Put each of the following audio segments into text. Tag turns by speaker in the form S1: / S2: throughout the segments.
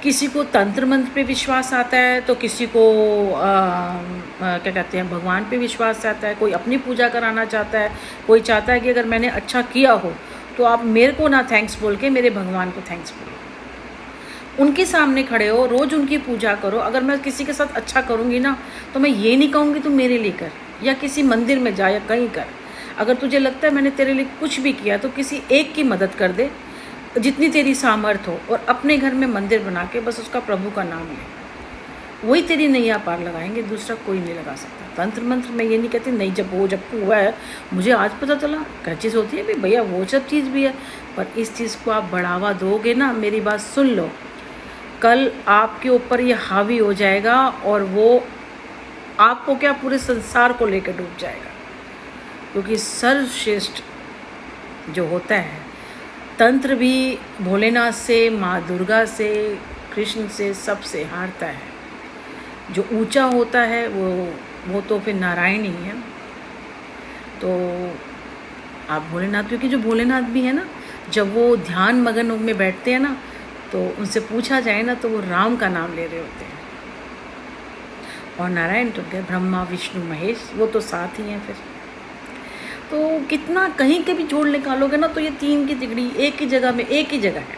S1: किसी को तंत्र मंत्र पे विश्वास आता है, तो किसी को क्या कहते हैं भगवान पे विश्वास आता है, कोई अपनी पूजा कराना चाहता है, कोई चाहता है कि अगर मैंने अच्छा किया हो तो आप मेरे को ना थैंक्स बोल के मेरे भगवान को थैंक्स बोलो। उनके सामने खड़े हो, रोज़ उनकी पूजा करो। अगर मैं किसी के साथ अच्छा करूँगी ना तो मैं ये नहीं कहूँगी तू मेरे लिए कर, या किसी मंदिर में जा या कहीं कर। अगर तुझे लगता है मैंने तेरे लिए कुछ भी किया तो किसी एक की मदद कर दे जितनी तेरी सामर्थ हो, और अपने घर में मंदिर बना के बस उसका प्रभु का नाम ले। वही तेरी नैया पार लगाएंगे, दूसरा कोई नहीं लगा सकता। तंत्र मंत्र मैं ये नहीं कहती नहीं, जब हुआ है मुझे आज पता चला क्या चीज़ होती है भी भैया, वो सब चीज़ भी है। पर इस चीज़ को आप बढ़ावा दोगे ना, मेरी बात सुन लो, कल आपके ऊपर ये हावी हो जाएगा और वो आपको क्या पूरे संसार को लेकर डूब जाएगा। क्योंकि सर्वश्रेष्ठ जो होता है तंत्र भी भोलेनाथ से, माँ दुर्गा से, कृष्ण से, सबसे हारता है। जो ऊंचा होता है वो तो फिर नारायण ही है। तो आप भोलेनाथ, क्योंकि जो भोलेनाथ भी है ना, जब वो ध्यान मगन में बैठते हैं ना तो उनसे पूछा जाए ना तो वो राम का नाम ले रहे होते हैं। और नारायण तो क्या, ब्रह्मा विष्णु महेश, वो तो साथ ही हैं। फिर तो कितना कहीं के भी जोड़ निकालोगे ना तो ये तीन की तिगड़ी एक ही जगह में, एक ही जगह है।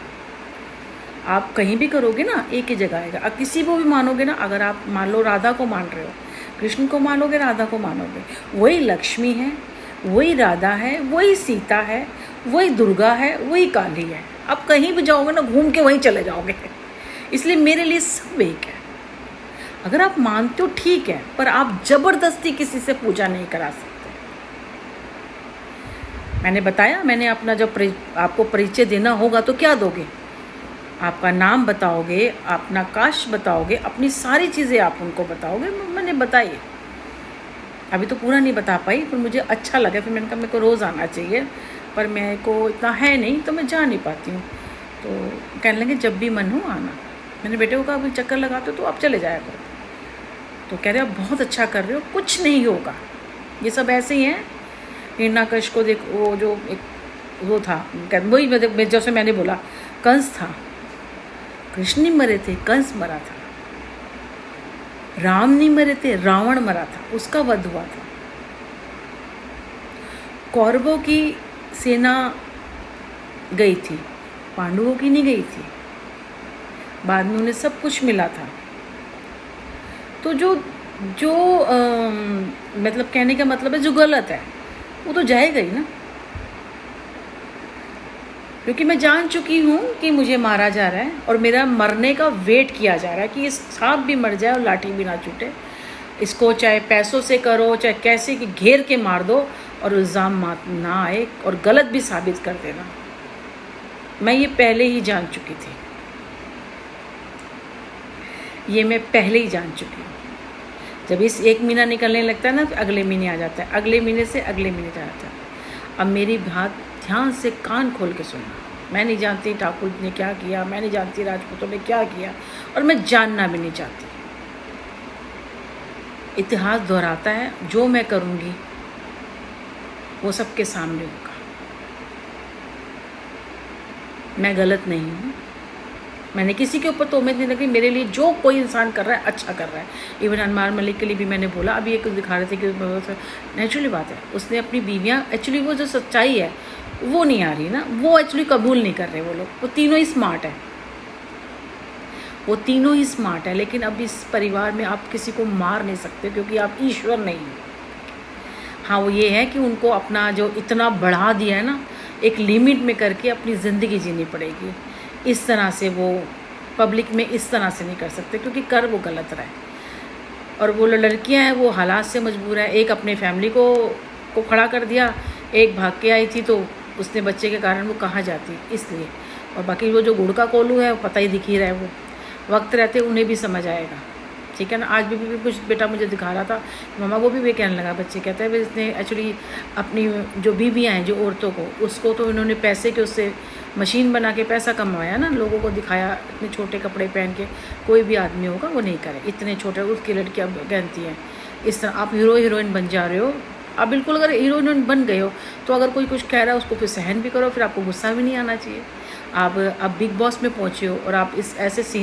S1: आप कहीं भी करोगे ना एक ही जगह आएगा। अब किसी को भी मानोगे ना, अगर आप मान लो राधा को मान रहे हो, कृष्ण को मानोगे, राधा को मानोगे, वही लक्ष्मी है, वही राधा है, वही सीता है, वही दुर्गा है, वही काली है। अब कहीं भी जाओगे ना घूम के वहीं चले जाओगे। इसलिए मेरे लिए सब एक है। अगर आप मानते हो ठीक है, पर आप जबरदस्ती किसी से पूजा नहीं करा सकते। मैंने बताया, मैंने अपना जब आपको परिचय देना होगा तो क्या दोगे? आपका नाम बताओगे, अपना कास्ट बताओगे, अपनी सारी चीज़ें आप उनको बताओगे। मैंने बताई, अभी तो पूरा नहीं बता पाई, पर मुझे अच्छा लगा। फिर मैंने कहा मेरे को रोज़ आना चाहिए, पर मेरे को इतना है नहीं तो मैं जा नहीं पाती हूँ। तो कहने लगे जब भी मन हो आना। मैंने बेटे को कहा अभी चक्कर लगाते हो तो आप चले जाया करो। तो कह रहे आप बहुत अच्छा कर रहे हो, कुछ नहीं होगा, ये सब ऐसे ही हैं। हिरण्यकश को देख, वो जो एक वो था, वही जैसे मैंने बोला कंस था, कृष्ण नहीं मरे थे, कंस मरा था। राम नहीं मरे थे, रावण मरा था, उसका वध हुआ था। कौरवों की सेना गई थी, पांडवों की नहीं गई थी। बाद में उन्हें सब कुछ मिला था। तो जो जो मतलब कहने का मतलब है जो गलत है वो तो जाएगा ही ना। क्योंकि मैं जान चुकी हूँ कि मुझे मारा जा रहा है और मेरा मरने का वेट किया जा रहा है कि ये सांप भी मर जाए और लाठी भी ना छूटे। इसको चाहे पैसों से करो, चाहे कैसे कि घेर के मार दो और इल्ज़ाम ना आए और गलत भी साबित कर देना। मैं ये पहले ही जान चुकी थी, ये मैं पहले ही जान चुकी हूँ। जब इस एक महीना निकलने लगता है ना तो अगले महीने आ जाता है, अगले महीने से अगले महीने जाता है। अब मेरी बात ध्यान से कान खोल के सुनना। मैं नहीं जानती ठाकुर ने क्या किया, मैं नहीं जानती राजपूतों ने क्या किया, और मैं जानना भी नहीं चाहती। इतिहास दोहराता है, जो मैं करूँगी वो सबके सामने होगा। मैं गलत नहीं हूँ, मैंने किसी के ऊपर तो उम्मीद नहीं रखी। मेरे लिए जो कोई इंसान कर रहा है अच्छा कर रहा है। इवन अनमार मलिक के लिए भी मैंने बोला, अभी एक दिखा रहे थे कि नेचुरली बात है, उसने अपनी बीवियाँ, एक्चुअली वो जो सच्चाई है वो नहीं आ रही ना, वो एक्चुअली कबूल नहीं कर रहे वो लोग। वो तीनों ही स्मार्ट है, वो तीनों ही स्मार्ट है, लेकिन अब इस परिवार में आप किसी को मार नहीं सकते क्योंकि आप ईश्वर नहीं हो। हाँ, वो ये है कि उनको अपना जो इतना बढ़ा दिया है ना, एक लिमिट में करके अपनी ज़िंदगी जीनी पड़ेगी। इस तरह से वो पब्लिक में इस तरह से नहीं कर सकते क्योंकि कर वो गलत रहा है। और वो लड़कियां हैं वो हालात से मजबूर है। एक अपने फैमिली को खड़ा कर दिया, एक भाग के आई थी तो उसने बच्चे के कारण वो कहाँ जाती इसलिए। और बाकी वो जो गुड़ का कोलू है वो पता ही दिख ही रहा है, वो वक्त रहते उन्हें भी समझ आएगा, ठीक है ना। आज भी कुछ बेटा मुझे दिखा रहा था, मामा वो भी वे कहने लगा, बच्चे कहते हैं इसने एक्चुअली अपनी जो बीवियाँ हैं जो औरतों को, उसको तो इन्होंने पैसे के उससे मशीन बना के पैसा कमाया ना, लोगों को दिखाया। इतने छोटे कपड़े पहन के कोई भी आदमी होगा वो नहीं करे, इतने छोटे उसकी लड़कियाँ पहनती हैं। इस तरह आप हीरो हीरोइन बन जा रहे हो। आप बिल्कुल अगर हीरोइन बन गए हो तो अगर कोई कुछ कह रहा है उसको फिर सहन भी करो, फिर आपको गुस्सा भी नहीं आना चाहिए। आप बिग बॉस में पहुँचे हो और आप इस ऐसे सीन